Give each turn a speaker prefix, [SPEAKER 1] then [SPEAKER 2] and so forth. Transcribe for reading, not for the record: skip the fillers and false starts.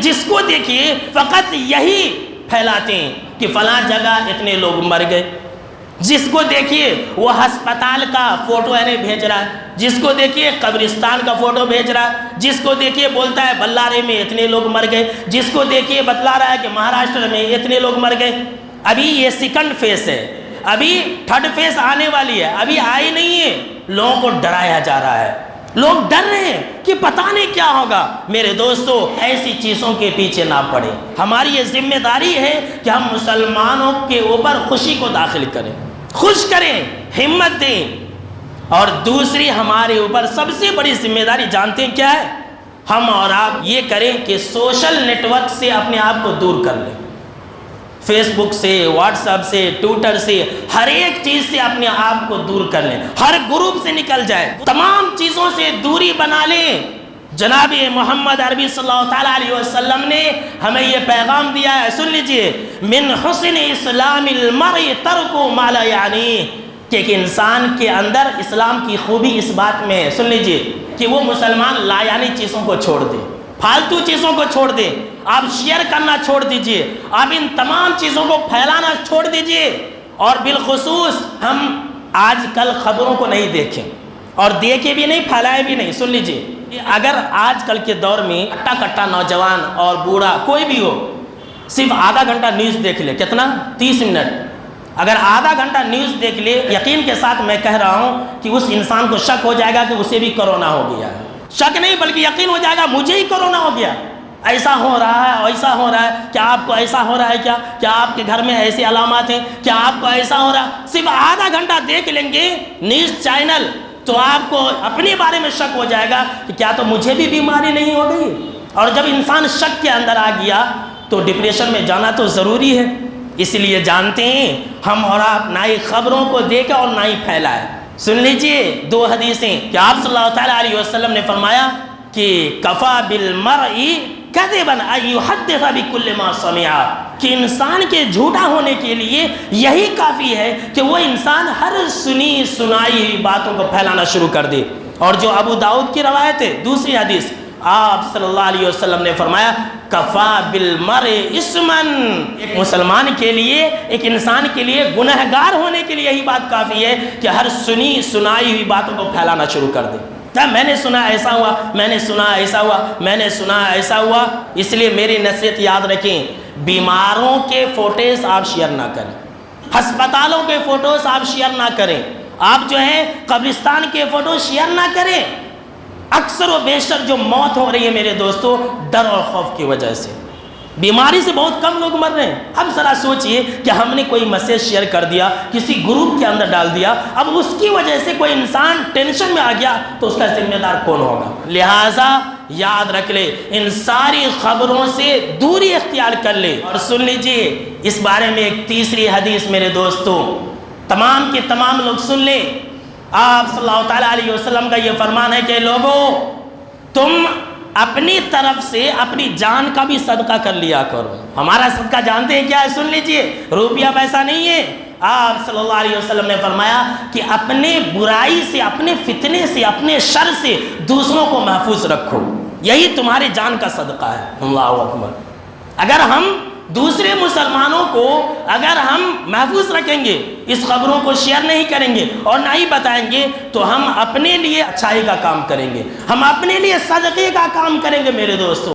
[SPEAKER 1] جس کو دیکھیے فقط یہی پھیلاتے ہیں کہ فلاں جگہ اتنے لوگ مر گئے، جس کو دیکھیے وہ ہسپتال کا فوٹو بھیج رہا ہے، جس کو دیکھیے قبرستان کا فوٹو بھیج رہا ہے، جس کو دیکھیے بولتا ہے بلارے میں اتنے لوگ مر گئے، جس کو دیکھیے بتلا رہا ہے کہ مہاراشٹر میں اتنے لوگ مر گئے۔ ابھی یہ سیکنڈ فیس ہے، ابھی تھرڈ فیس آنے والی ہے، ابھی آئی نہیں ہے۔ لوگوں کو ڈرایا جا رہا ہے، لوگ ڈر رہے ہیں کہ پتہ نہیں کیا ہوگا۔ میرے دوستو، ایسی چیزوں کے پیچھے نہ پڑے۔ ہماری یہ ذمہ داری ہے کہ ہم مسلمانوں کے اوپر خوشی کو داخل کریں، خوش کریں، ہمت دیں۔ اور دوسری ہمارے اوپر سب سے بڑی ذمہ داری جانتے ہیں کیا ہے؟ ہم اور آپ یہ کریں کہ سوشل نیٹ ورک سے اپنے آپ کو دور کر لیں، فیس بک سے، واٹس ایپ سے، ٹویٹر سے، ہر ایک چیز سے اپنے آپ کو دور کر لیں، ہر گروپ سے نکل جائے، تمام چیزوں سے دوری بنا لیں۔ جناب محمد عربی صلی اللہ تعالیٰ علیہ وسلم نے ہمیں یہ پیغام دیا ہے، سن لیجئے، من حسن اسلام المرء ترک ما لا یعنیہ، کہ ایک انسان کے اندر اسلام کی خوبی اس بات میں ہے، سن لیجئے، کہ وہ مسلمان لا یعنی چیزوں کو چھوڑ دے، فالتو چیزوں کو چھوڑ دے، آپ شیئر کرنا چھوڑ دیجئے، آپ ان تمام چیزوں کو پھیلانا چھوڑ دیجئے۔ اور بالخصوص ہم آج کل خبروں کو نہیں دیکھیں، اور دیکھے بھی نہیں، پھیلائے بھی نہیں۔ سن لیجئے، اگر آج کل کے دور میں کٹا کٹا نوجوان اور بوڑھا کوئی بھی ہو، صرف آدھا گھنٹہ نیوز دیکھ لے، کتنا؟ 30 منٹ، اگر آدھا گھنٹہ نیوز دیکھ لے، یقین کے ساتھ میں کہہ رہا ہوں کہ اس انسان کو شک ہو جائے گا کہ اسے بھی کرونا ہو گیا ہے۔ شک نہیں بلکہ یقین ہو جائے گا مجھے ہی کرونا ہو گیا، ایسا ہو رہا ہے، ایسا ہو رہا ہے، کیا آپ کو ایسا ہو رہا ہے؟ کیا آپ کے گھر میں ایسی علامات ہیں؟ کیا آپ کو ایسا ہو رہا ہے؟ صرف آدھا گھنٹہ دیکھ لیں گے نیوز چینل تو آپ کو اپنے بارے میں شک ہو جائے گا کہ کیا تو مجھے بھی بیماری نہیں ہو گئی؟ اور جب انسان شک کے اندر آ گیا تو ڈپریشن میں جانا تو ضروری ہے۔ اس لیے جانتے ہیں ہم اور آپ نہ ہی خبروں کو دیکھیں اور نہ ہی پھیلائیں۔ سن لیجئے 2 حدیثیں کہ آپ صلی اللہ تعالیٰ علیہ وسلم نے فرمایا کہ کفا بالمرء کذبا ان یحدث بکل ما سمع، کہ انسان کے جھوٹا ہونے کے لیے یہی کافی ہے کہ وہ انسان ہر سنی سنائی ہوئی باتوں کو پھیلانا شروع کر دے۔ اور جو ابو داؤد کی روایت ہے، دوسری حدیث، آپ صلی اللہ علیہ وسلم نے فرمایا کفا بالمرء اسما، ایک مسلمان کے لیے، ایک انسان کے لیے گنہگار ہونے کے لیے یہی بات کافی ہے کہ ہر سنی سنائی ہوئی باتوں کو پھیلانا شروع کر دے۔ میں نے سنا ایسا ہوا، میں نے سنا ایسا ہوا، میں نے سنا ایسا ہوا۔ اس لیے میری نصیحت یاد رکھیں، بیماروں کے فوٹوز آپ شیئر نہ کریں، ہسپتالوں کے فوٹوز آپ شیئر نہ کریں، آپ جو ہے قبرستان کے فوٹوز شیئر نہ کریں۔ اکثر و بیشتر جو موت ہو رہی ہے میرے دوستو، ڈر اور خوف کی وجہ سے، بیماری سے بہت کم لوگ مر رہے ہیں۔ اب ذرا سوچئے کہ ہم نے کوئی میسج شیئر کر دیا، کسی گروپ کے اندر ڈال دیا، اب اس کی وجہ سے کوئی انسان ٹینشن میں آ گیا تو اس کا ذمہ دار کون ہوگا؟ لہٰذا یاد رکھ لے، ان ساری خبروں سے دوری اختیار کر لے۔ اور سن لیجئے اس بارے میں ایک تیسری حدیث میرے دوستو، تمام کے تمام لوگ سن لیں۔ آپ صلی اللہ تعالیٰ علیہ وسلم کا یہ فرمان ہے کہ لوگو، تم اپنی طرف سے اپنی جان کا بھی صدقہ کر لیا کرو۔ ہمارا صدقہ جانتے ہیں کیا ہے؟ سن لیجئے، روپیہ پیسہ نہیں ہے۔ آپ صلی اللہ علیہ وسلم نے فرمایا کہ اپنے برائی سے، اپنے فتنے سے، اپنے شر سے دوسروں کو محفوظ رکھو، یہی تمہاری جان کا صدقہ ہے۔ اللہ اکبر۔ اگر ہم دوسرے مسلمانوں کو اگر ہم محفوظ رکھیں گے، اس خبروں کو شیئر نہیں کریں گے اور نہ ہی بتائیں گے، تو ہم اپنے لیے اچھائی کا کام کریں گے، ہم اپنے لیے صدقے کا کام کریں گے میرے دوستوں۔